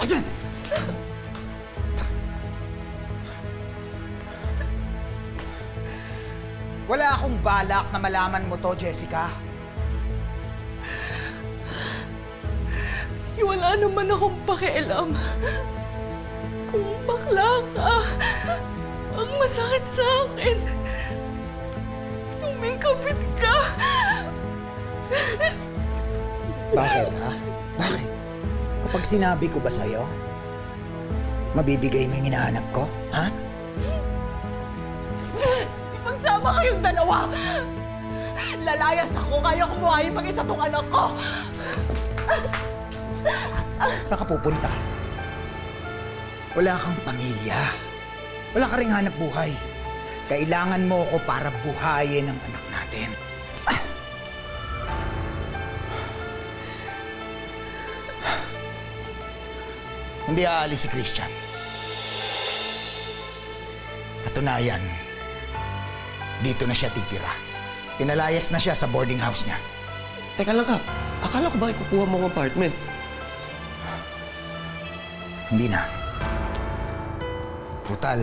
dyan! Wala akong balak na malaman mo to, Jessica. Wala naman akong pakialam. Kung bakla ka, ang masakit sa akin, kung may kapit ka. Bakit, ha? Bakit? Kapag sinabi ko ba sa'yo, mabibigay mo yung hinahanap ko, ha? Ipagsama kayong dalawa! Lalayas ako, kaya kong buhayin mag-isa tong anak ko! Saan ka pupunta? Wala kang pamilya. Wala ka ring hanap buhay. Kailangan mo ako para buhayin ang anak natin. Hindi aalis si Christian. Katunayan, dito na siya titira. Pinalayas na siya sa boarding house niya. Teka lang, Kap. Akala ko ba ikukuha mo ang apartment? Hindi na. Total,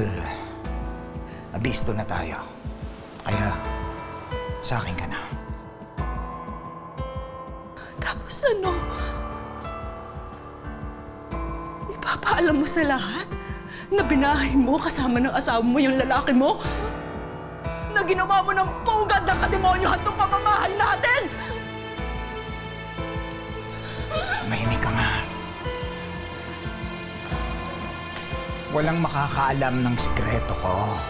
abisto na tayo. Kaya, sa akin ka na. Tapos ano? Ipapaalam mo sa lahat na binahay mo kasama ng asawa mo yung lalaki mo? Na ginawa mo ng pugad ng kademonyohan itong pamamahay natin! Mahimik ka nga. Walang makakaalam ng sikreto ko.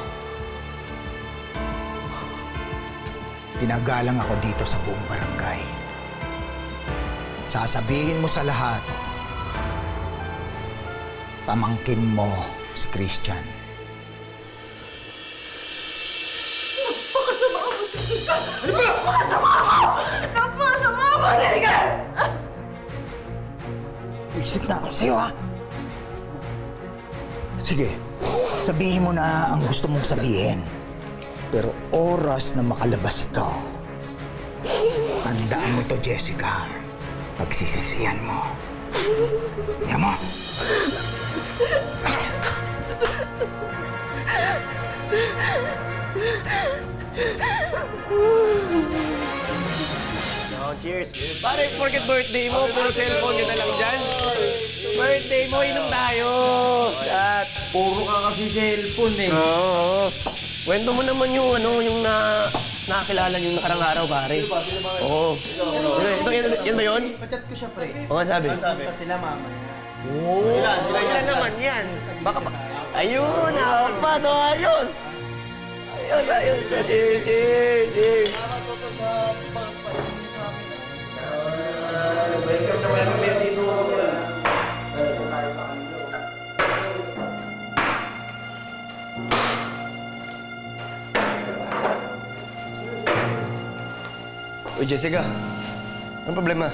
Pinagalang ako dito sa buong barangay. Sasabihin mo sa lahat, pamangkin mo si Christian. Napakasama mo, Jessica! Napakasama mo! Napakasama mo, Jessica! Visit na ako sa'yo, ha? Sige, sabihin mo na ang gusto mong sabihin. Pero oras na makalabas ito, tandaan mo to, Jessica. Pagsisisihan mo. Yan mo. Cheers. Pare, porket birthday mo, puro cellphone ka na lang dyan. Birthday mo, inom tayo. Chat. Puro ka kasi cellphone eh. Oo. Kwento mo naman yung nakakilala yung nakarang araw, pare. Oo. Yan ba yun? Pachat ko siya, pre. Oo nga sabi. Punta sila mamaya. Oo. Ilan naman yan? Baka pa. Ayun, nakakapad. Ayos. Ayos. Cheers, cheers, cheers. Welcome na welcome kayo dito. Uy, Jessica. Anong problema?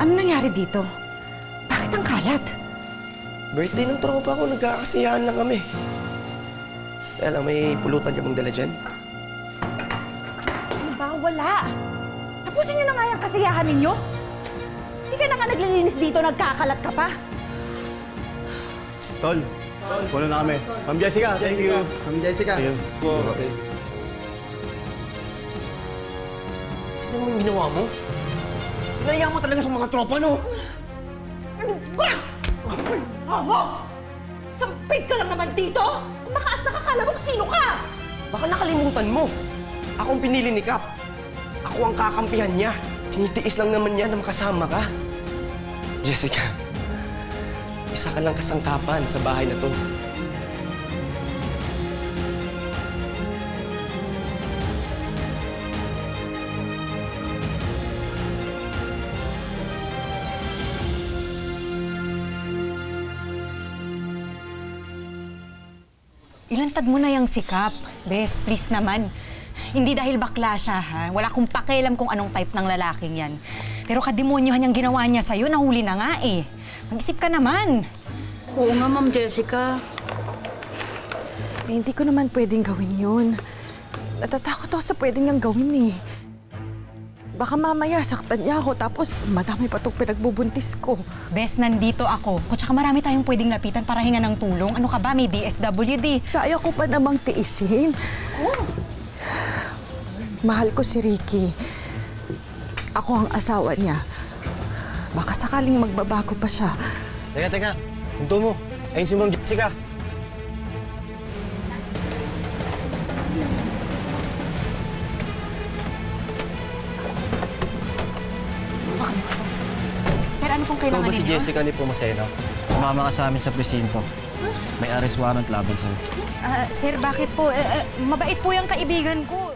Ano nangyari dito? Bakit ang kalat? Birthday ng tropa ko. Nagkakasiyahan lang kami. Kaya lang, may pulutan ka bang dala dyan? Ano ba? Wala. Tapusin niyo na nga yung kasiyahan ninyo. Hindi ka na nga naglilinis dito, nagkakalat ka pa. Tol, puno na kami. Ma'am Jessica, thank you. Ma'am Jessica. Ayun. Okay. Ano mo yung ginawa mo? Naiya mo talaga sa mga tropa, no? Ano ba? Hango! Sampid ka lang naman dito! Kung makaas na kakala mo kung sino ka! Baka nakalimutan mo. Ako ang pinili ni Kap. Ako ang kakampihan niya. Tinitiis lang naman niya na makasama ka. Jessica, isa ka lang kasangkapan sa bahay na to. Ilantad mo na yung sikap. Bes, please naman. Hindi dahil bakla siya, ha? Wala akong pakialam kung anong type ng lalaking yan. Pero kademonyohan yung ginawa niya sa'yo, nahuli na nga eh. Mag-isip ka naman. Oo nga, Ma'am Jessica. Hindi ko naman pwedeng gawin yun. Natatakot ako sa pwedeng niyang gawin eh. Baka mamaya saktan niya ako tapos madami pa itong pinagbubuntis ko. Bes, nandito ako. Kung tsaka marami tayong pwedeng lapitan para hinga ng tulong. Ano ka ba? May DSWD. Kaya ko pa namang tiisin. Mahal ko si Ricky. Ako ang asawa niya. Baka sakaling magbabago pa siya. Teka. Hinto mo. Ayun si Ma'am Jessica. Sir, ano pong Ikaw kailangan ba si ninyo? Jessica ni Pumaseno? Sumama ka sa amin sa presinto. May arrest warrant laban sa'yo. Sir, bakit po? Mabait po yung kaibigan ko.